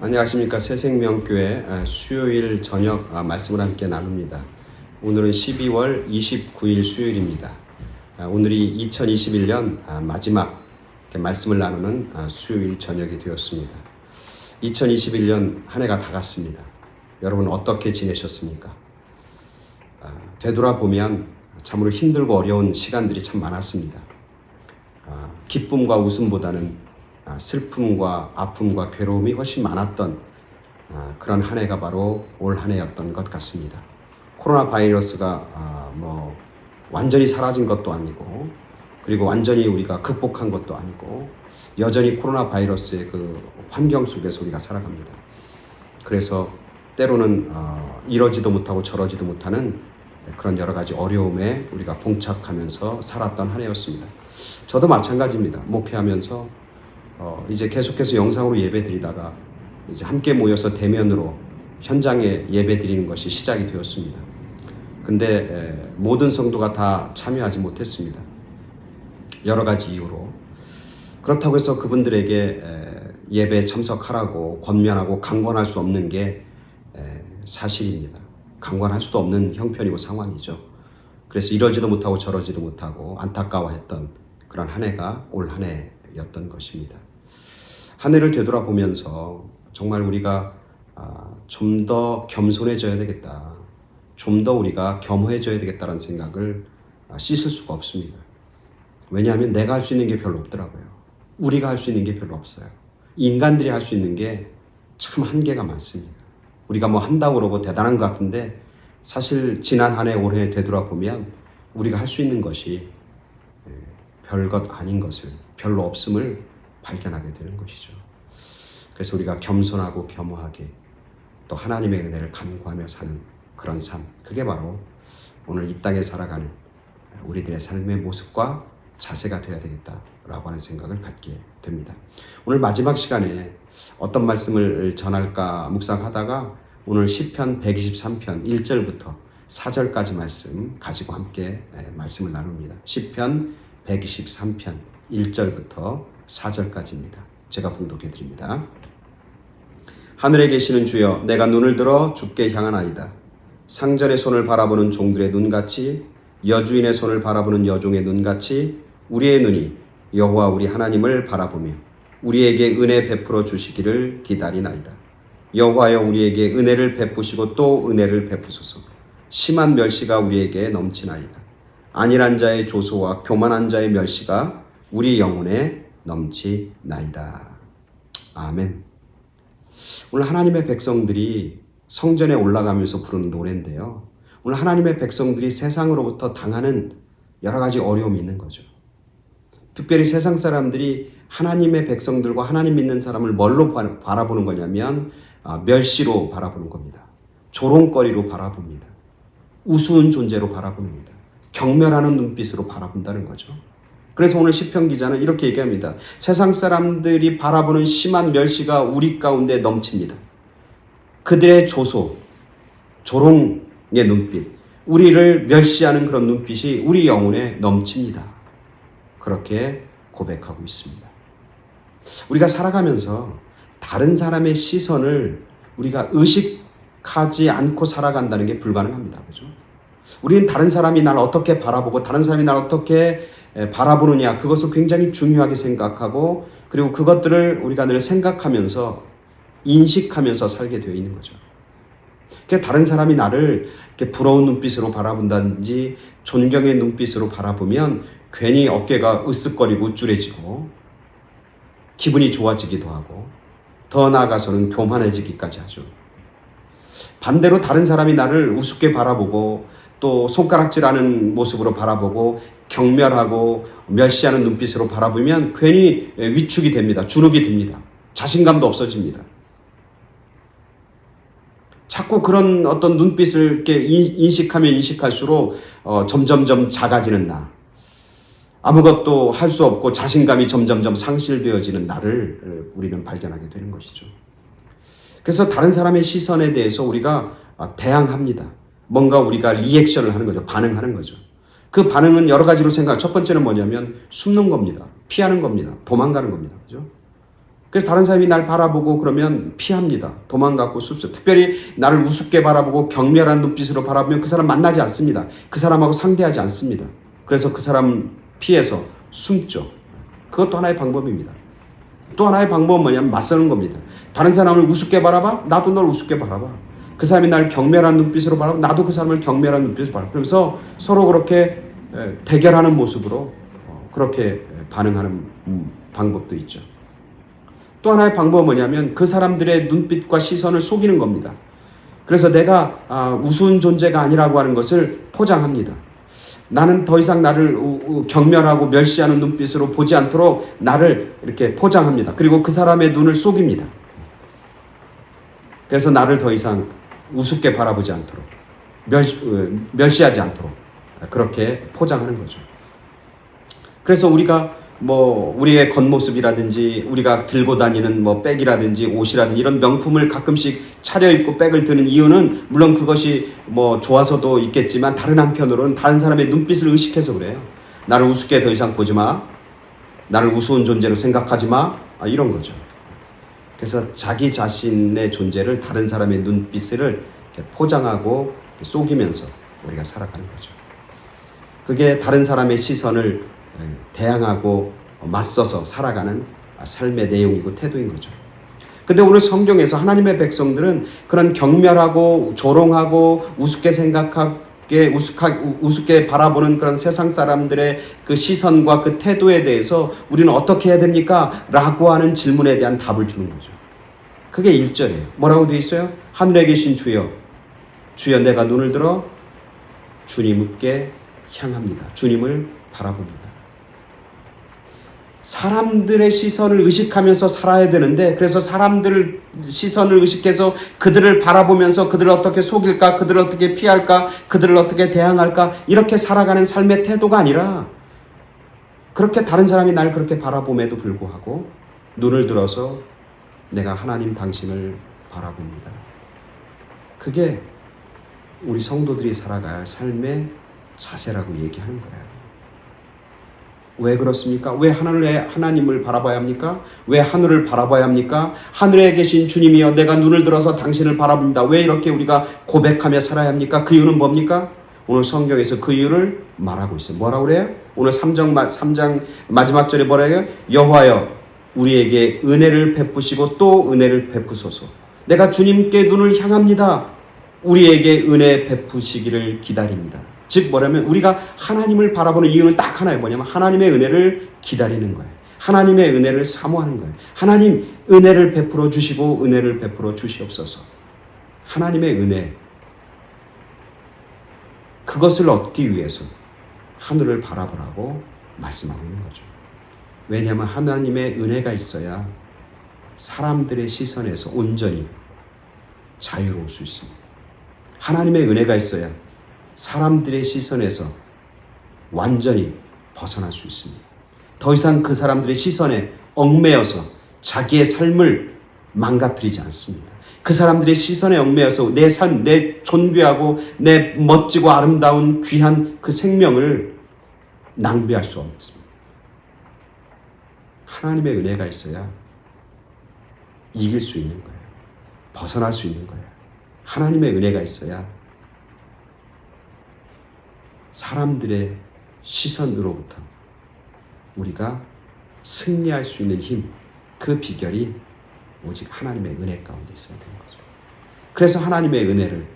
안녕하십니까. 새생명교회 수요일 저녁 말씀을 함께 나눕니다. 오늘은 12월 29일 수요일입니다. 오늘이 2021년 마지막 말씀을 나누는 수요일 저녁이 되었습니다. 2021년 한 해가 다 갔습니다. 여러분 어떻게 지내셨습니까? 되돌아보면 참으로 힘들고 어려운 시간들이 참 많았습니다. 기쁨과 웃음보다는 슬픔과 아픔과 괴로움이 훨씬 많았던 그런 한 해가 바로 올 한 해였던 것 같습니다. 코로나 바이러스가 완전히 사라진 것도 아니고, 그리고 완전히 우리가 극복한 것도 아니고, 여전히 코로나 바이러스의 그 환경 속에서 우리가 살아갑니다. 그래서 때로는 이러지도 못하고 저러지도 못하는 그런 여러 가지 어려움에 우리가 봉착하면서 살았던 한 해였습니다. 저도 마찬가지입니다. 목회하면서 이제 계속해서 영상으로 예배 드리다가 이제 함께 모여서 대면으로 현장에 예배 드리는 것이 시작이 되었습니다. 근데 모든 성도가 다 참여하지 못했습니다. 여러 가지 이유로. 그렇다고 해서 그분들에게 예배에 참석하라고 권면하고 강권할 수 없는 게 사실입니다. 강권할 수도 없는 형편이고 상황이죠. 그래서 이러지도 못하고 저러지도 못하고 안타까워했던 그런 한 해가 올 한 해였던 것입니다. 한 해를 되돌아보면서 정말 우리가 좀 더 겸손해져야 되겠다. 좀 더 우리가 겸허해져야 되겠다는 생각을 씻을 수가 없습니다. 왜냐하면 내가 할 수 있는 게 별로 없더라고요. 우리가 할 수 있는 게 별로 없어요. 인간들이 할 수 있는 게 참 한계가 많습니다. 우리가 뭐 한다고 그러고 대단한 것 같은데 사실 지난 한 해, 올해 되돌아보면 우리가 할 수 있는 것이 별것 아닌 것을, 별로 없음을 발견하게 되는 것이죠. 그래서 우리가 겸손하고 겸허하게 또 하나님의 은혜를 간구하며 사는 그런 삶, 그게 바로 오늘 이 땅에 살아가는 우리들의 삶의 모습과 자세가 되어야 되겠다라고 하는 생각을 갖게 됩니다. 오늘 마지막 시간에 어떤 말씀을 전할까 묵상하다가 오늘 시편 123편 1절부터 4절까지 말씀 가지고 함께 말씀을 나눕니다. 시편 123편 1절부터 4절까지입니다. 제가 봉독해 드립니다. 하늘에 계시는 주여, 내가 눈을 들어 주께 향하나이다. 상전의 손을 바라보는 종들의 눈같이, 여주인의 손을 바라보는 여종의 눈같이 우리의 눈이 여호와 우리 하나님을 바라보며 우리에게 은혜 베풀어 주시기를 기다리나이다. 여호와여, 우리에게 은혜를 베푸시고 또 은혜를 베푸소서. 심한 멸시가 우리에게 넘치나이다. 안일한 자의 조소와 교만한 자의 멸시가 우리 영혼에 넘치나이다. 아멘. 오늘 하나님의 백성들이 성전에 올라가면서 부르는 노래인데요. 오늘 하나님의 백성들이 세상으로부터 당하는 여러 가지 어려움이 있는 거죠. 특별히 세상 사람들이 하나님의 백성들과 하나님 믿는 사람을 뭘로 바라보는 거냐면 멸시로 바라보는 겁니다. 조롱거리로 바라봅니다. 우스운 존재로 바라봅니다. 경멸하는 눈빛으로 바라본다는 거죠. 그래서 오늘 시편 기자는 이렇게 얘기합니다. 세상 사람들이 바라보는 심한 멸시가 우리 가운데 넘칩니다. 그들의 조소, 조롱의 눈빛, 우리를 멸시하는 그런 눈빛이 우리 영혼에 넘칩니다. 그렇게 고백하고 있습니다. 우리가 살아가면서 다른 사람의 시선을 우리가 의식하지 않고 살아간다는 게 불가능합니다. 그죠? 우리는 다른 사람이 날 어떻게 바라보고 다른 사람이 날 어떻게 바라보느냐, 그것을 굉장히 중요하게 생각하고, 그리고 그것들을 우리가 늘 생각하면서 인식하면서 살게 되어 있는 거죠. 그러니까 다른 사람이 나를 이렇게 부러운 눈빛으로 바라본다든지 존경의 눈빛으로 바라보면 괜히 어깨가 으쓱거리고 우쭐해지고 기분이 좋아지기도 하고 더 나아가서는 교만해지기까지 하죠. 반대로 다른 사람이 나를 우습게 바라보고 또 손가락질하는 모습으로 바라보고 경멸하고 멸시하는 눈빛으로 바라보면 괜히 위축이 됩니다. 주눅이 듭니다. 자신감도 없어집니다. 자꾸 그런 어떤 눈빛을 이렇게 인식하면 인식할수록 점점점 작아지는 나, 아무것도 할 수 없고 자신감이 점점점 상실되어지는 나를 우리는 발견하게 되는 것이죠. 그래서 다른 사람의 시선에 대해서 우리가 대항합니다. 뭔가 우리가 리액션을 하는 거죠. 반응하는 거죠. 그 반응은 여러 가지로 생각. 첫 번째는 뭐냐면 숨는 겁니다. 피하는 겁니다. 도망가는 겁니다. 그죠? 그래서 다른 사람이 날 바라보고 그러면 피합니다. 도망가고 숲속. 특별히 나를 우습게 바라보고 경멸한 눈빛으로 바라보면 그 사람 만나지 않습니다. 그 사람하고 상대하지 않습니다. 그래서 그 사람 피해서 숨죠. 그것도 하나의 방법입니다. 또 하나의 방법은 뭐냐면 맞서는 겁니다. 다른 사람을 우습게 바라봐? 나도 널 우습게 바라봐. 그 사람이 날 경멸한 눈빛으로 바라봐? 나도 그 사람을 경멸한 눈빛으로 바라봐. 그러면서 서로 그렇게 대결하는 모습으로 그렇게 반응하는 방법도 있죠. 또 하나의 방법은 뭐냐면 그 사람들의 눈빛과 시선을 속이는 겁니다. 그래서 내가 우스운 존재가 아니라고 하는 것을 포장합니다. 나는 더 이상 나를 경멸하고 멸시하는 눈빛으로 보지 않도록 나를 이렇게 포장합니다. 그리고 그 사람의 눈을 속입니다. 그래서 나를 더 이상 우습게 바라보지 않도록 멸시하지 않도록 그렇게 포장하는 거죠. 그래서 우리가 우리의 겉모습이라든지 우리가 들고 다니는 백이라든지 옷이라든지 이런 명품을 가끔씩 차려입고 백을 드는 이유는 물론 그것이 좋아서도 있겠지만 다른 한편으로는 다른 사람의 눈빛을 의식해서 그래요. 나를 우습게 더 이상 보지 마. 나를 우스운 존재로 생각하지 마. 이런 거죠. 그래서 자기 자신의 존재를 다른 사람의 눈빛을 포장하고 속이면서 우리가 살아가는 거죠. 그게 다른 사람의 시선을 대항하고 맞서서 살아가는 삶의 내용이고 태도인 거죠. 근데 오늘 성경에서 하나님의 백성들은 그런 경멸하고 조롱하고 우습게 생각하게 우습게 바라보는 그런 세상 사람들의 그 시선과 그 태도에 대해서 우리는 어떻게 해야 됩니까? 라고 하는 질문에 대한 답을 주는 거죠. 그게 1절이에요. 뭐라고 되어 있어요? 하늘에 계신 주여, 주여 내가 눈을 들어 주님께 향합니다. 주님을 바라봅니다. 사람들의 시선을 의식하면서 살아야 되는데 그래서 사람들 시선을 의식해서 그들을 바라보면서 그들을 어떻게 속일까, 그들을 어떻게 피할까, 그들을 어떻게 대항할까 이렇게 살아가는 삶의 태도가 아니라 그렇게 다른 사람이 날 그렇게 바라봄에도 불구하고 눈을 들어서 내가 하나님 당신을 바라봅니다. 그게 우리 성도들이 살아갈 삶의 자세라고 얘기하는 거예요. 왜 그렇습니까? 왜 하나님을 바라봐야 합니까? 왜 하늘을 바라봐야 합니까? 하늘에 계신 주님이여 내가 눈을 들어서 당신을 바라봅니다. 왜 이렇게 우리가 고백하며 살아야 합니까? 그 이유는 뭡니까? 오늘 성경에서 그 이유를 말하고 있어요. 뭐라고 그래요? 오늘 3장 마지막 절에 뭐라고 해요? 여호와여 우리에게 은혜를 베푸시고 또 은혜를 베푸소서. 내가 주님께 눈을 향합니다. 우리에게 은혜 베푸시기를 기다립니다. 즉 뭐냐면 우리가 하나님을 바라보는 이유는 딱 하나예요. 뭐냐면 하나님의 은혜를 기다리는 거예요. 하나님의 은혜를 사모하는 거예요. 하나님 은혜를 베풀어 주시고 은혜를 베풀어 주시옵소서. 하나님의 은혜, 그것을 얻기 위해서 하늘을 바라보라고 말씀하고 있는 거죠. 왜냐하면 하나님의 은혜가 있어야 사람들의 시선에서 온전히 자유로울 수 있습니다. 하나님의 은혜가 있어야 사람들의 시선에서 완전히 벗어날 수 있습니다. 더 이상 그 사람들의 시선에 얽매여서 자기의 삶을 망가뜨리지 않습니다. 그 사람들의 시선에 얽매여서 내 삶, 내 존귀하고 내 멋지고 아름다운 귀한 그 생명을 낭비할 수 없습니다. 하나님의 은혜가 있어야 이길 수 있는 거예요. 벗어날 수 있는 거예요. 하나님의 은혜가 있어야 사람들의 시선으로부터 우리가 승리할 수 있는 힘, 그 비결이 오직 하나님의 은혜 가운데 있어야 되는 거죠. 그래서 하나님의 은혜를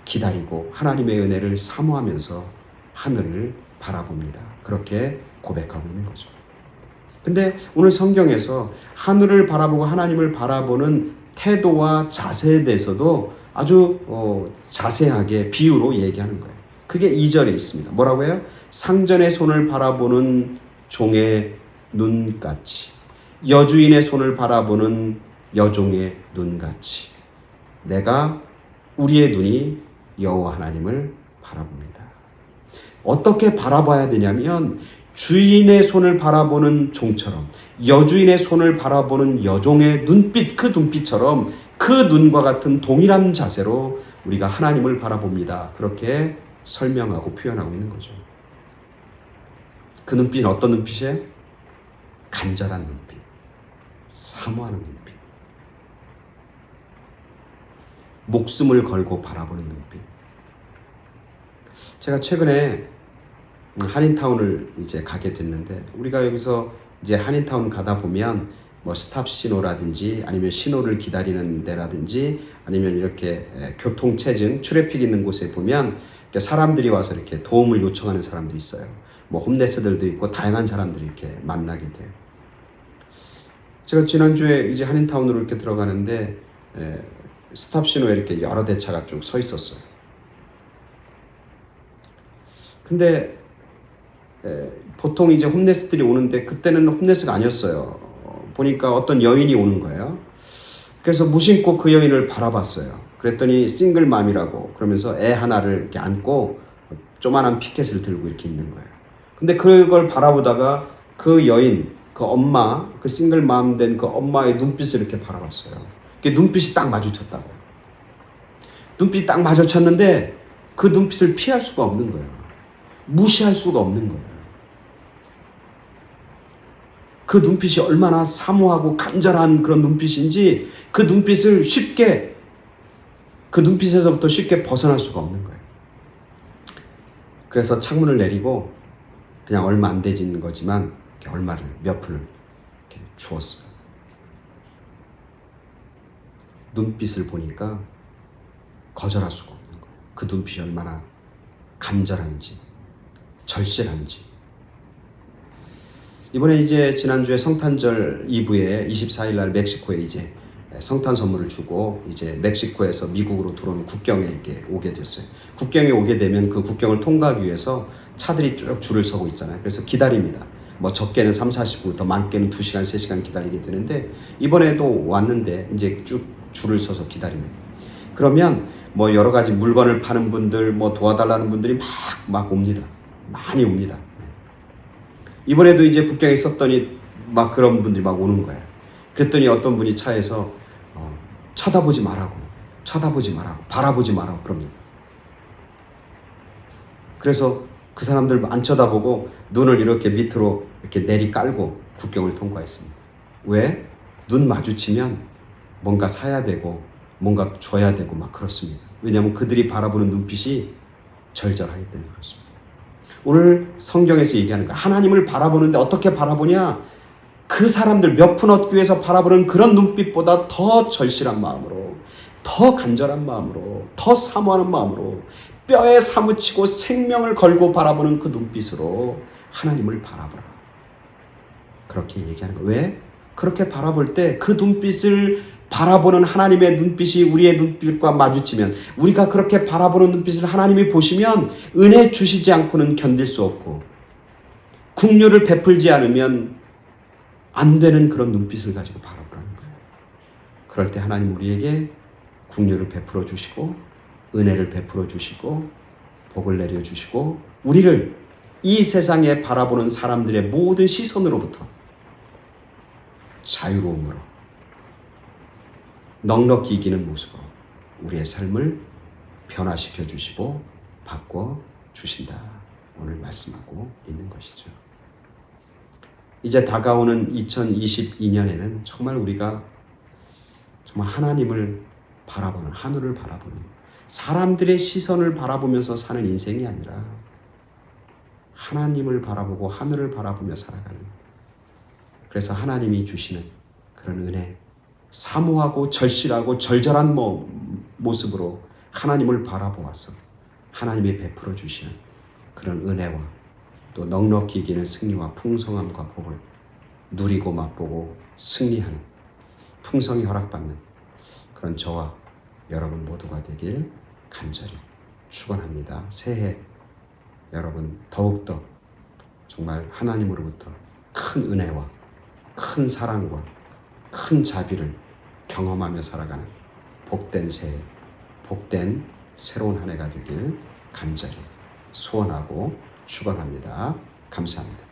기다리고 하나님의 은혜를 사모하면서 하늘을 바라봅니다. 그렇게 고백하고 있는 거죠. 근데 오늘 성경에서 하늘을 바라보고 하나님을 바라보는 태도와 자세에 대해서도 아주 자세하게 비유로 얘기하는 거예요. 그게 2절에 있습니다. 뭐라고 해요? 상전의 손을 바라보는 종의 눈같이, 여주인의 손을 바라보는 여종의 눈같이 내가 우리의 눈이 여호와 하나님을 바라봅니다. 어떻게 바라봐야 되냐면 주인의 손을 바라보는 종처럼, 여주인의 손을 바라보는 여종의 눈빛, 그 눈빛처럼 그 눈과 같은 동일한 자세로 우리가 하나님을 바라봅니다. 그렇게 설명하고 표현하고 있는 거죠. 그 눈빛은 어떤 눈빛이에요? 간절한 눈빛. 사모하는 눈빛, 목숨을 걸고 바라보는 눈빛. 제가 최근에 한인타운을 이제 가게 됐는데, 우리가 여기서 이제 한인타운 가다 보면 뭐 스탑 신호라든지 아니면 신호를 기다리는 데라든지 아니면 이렇게 교통체증, 트래픽 있는 곳에 보면 사람들이 와서 이렇게 도움을 요청하는 사람들이 있어요. 뭐 홈레스들도 있고 다양한 사람들이 이렇게 만나게 돼요. 제가 지난주에 이제 한인타운으로 이렇게 들어가는데 스탑 신호에 이렇게 여러 대차가 쭉 서 있었어요. 근데 보통 이제 홈레스들이 오는데 그때는 홈레스가 아니었어요. 보니까 어떤 여인이 오는 거예요. 그래서 무심코 그 여인을 바라봤어요. 그랬더니 싱글맘이라고 그러면서 애 하나를 이렇게 안고 조만한 피켓을 들고 이렇게 있는 거예요. 근데 그걸 바라보다가 그 여인, 그 엄마, 그 싱글맘 된 그 엄마의 눈빛을 이렇게 바라봤어요. 눈빛이 딱 마주쳤다고요. 눈빛이 딱 마주쳤는데 그 눈빛을 피할 수가 없는 거예요. 무시할 수가 없는 거예요. 그 눈빛이 얼마나 사모하고 간절한 그런 눈빛인지 그 눈빛을 쉽게, 그 눈빛에서부터 쉽게 벗어날 수가 없는 거예요. 그래서 창문을 내리고 그냥 얼마 안 되진 거지만 얼마를, 몇 푼을 이렇게 주었어요. 눈빛을 보니까 거절할 수가 없는 거예요. 그 눈빛이 얼마나 간절한지, 절실한지. 이번에 이제 지난주에 성탄절 이브에 24일 날 멕시코에 이제 성탄 선물을 주고 이제 멕시코에서 미국으로 들어오는 국경에 이렇게 오게 됐어요. 국경에 오게 되면 그 국경을 통과하기 위해서 차들이 쭉 줄을 서고 있잖아요. 그래서 기다립니다. 뭐 적게는 3-40분, 더 많게는 2시간, 3시간 기다리게 되는데 이번에도 왔는데 이제 쭉 줄을 서서 기다립니다. 그러면 뭐 여러 가지 물건을 파는 분들, 뭐 도와달라는 분들이 막 옵니다. 많이 옵니다. 이번에도 이제 국경에 있었더니 막 그런 분들이 막 오는 거예요. 그랬더니 어떤 분이 차에서 쳐다보지 말라고, 바라보지 말라고 그럽니다. 그래서 그 사람들 안 쳐다보고 눈을 이렇게 밑으로 이렇게 내리 깔고 국경을 통과했습니다. 왜? 눈 마주치면 뭔가 사야 되고 뭔가 줘야 되고 막 그렇습니다. 왜냐하면 그들이 바라보는 눈빛이 절절하기 때문에 그렇습니다. 오늘 성경에서 얘기하는 거야. 하나님을 바라보는데 어떻게 바라보냐? 그 사람들 몇 푼 얻기 위해서 바라보는 그런 눈빛보다 더 절실한 마음으로, 더 간절한 마음으로, 더 사모하는 마음으로 뼈에 사무치고 생명을 걸고 바라보는 그 눈빛으로 하나님을 바라보라. 그렇게 얘기하는 거예요. 왜? 그렇게 바라볼 때 그 눈빛을 바라보는 하나님의 눈빛이 우리의 눈빛과 마주치면, 우리가 그렇게 바라보는 눈빛을 하나님이 보시면 은혜 주시지 않고는 견딜 수 없고 긍휼을 베풀지 않으면 안 되는 그런 눈빛을 가지고 바라보라는 거예요. 그럴 때 하나님 우리에게 긍휼을 베풀어 주시고 은혜를 베풀어 주시고 복을 내려 주시고 우리를 이 세상에 바라보는 사람들의 모든 시선으로부터 자유로움으로 넉넉히 이기는 모습으로 우리의 삶을 변화시켜 주시고 바꿔 주신다. 오늘 말씀하고 있는 것이죠. 이제 다가오는 2022년에는 정말 우리가 정말 하나님을 바라보는, 하늘을 바라보는, 사람들의 시선을 바라보면서 사는 인생이 아니라 하나님을 바라보고 하늘을 바라보며 살아가는, 그래서 하나님이 주시는 그런 은혜, 사모하고 절실하고 절절한 모습으로 하나님을 바라보아서 하나님이 베풀어 주시는 그런 은혜와 또 넉넉히 이기는 승리와 풍성함과 복을 누리고 맛보고 승리하는, 풍성히 허락받는 그런 저와 여러분 모두가 되길 간절히 축원합니다. 새해 여러분 더욱더 정말 하나님으로부터 큰 은혜와 큰 사랑과 큰 자비를 경험하며 살아가는 복된 새해, 복된 새로운 한 해가 되길 간절히 소원하고 축원합니다. 감사합니다.